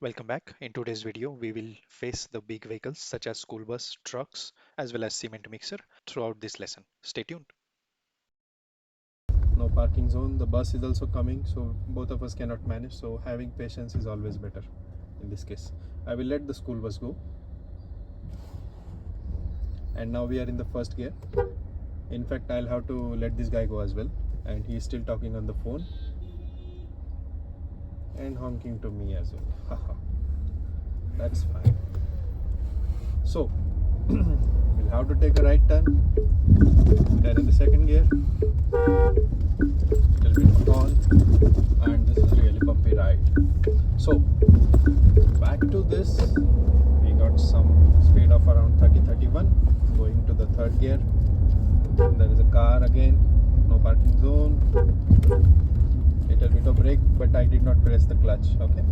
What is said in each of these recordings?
Welcome back. In today's video, we will face the big vehicles such as school bus, trucks, as well as cement mixer throughout this lesson. Stay tuned. No parking zone. The bus is also coming, so both of us cannot manage. So having patience is always better in this case. I will let the school bus go. And now we are in the first gear. In fact, I'll have to let this guy go as well. And he is still talking on the phone and honking to me as well. Haha. That's fine. So we'll have to take a right turn. We are in the second gear. Little bit on, and this is really bumpy ride. So back to this. We got some speed of around 30-31. Going to the third gear. There is a car again. No parking zone. Little bit of brake, but I did not press the clutch. Okay.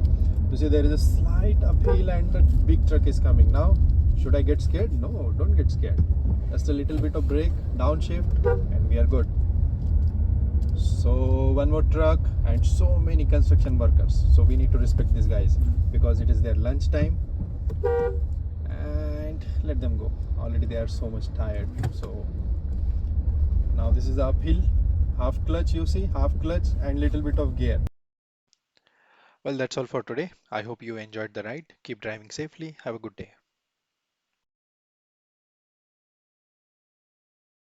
You see there is a slight uphill and the big truck is coming now. Should I get scared? No, don't get scared. Just a little bit of brake, downshift, and we are good. So one more truck and so many construction workers. So we need to respect these guys because it is their lunch time. And let them go. Already they are so much tired. So now this is the uphill. Half clutch, you see, half clutch and little bit of gear. Well, that's all for today. I hope you enjoyed the ride. Keep driving safely. Have a good day.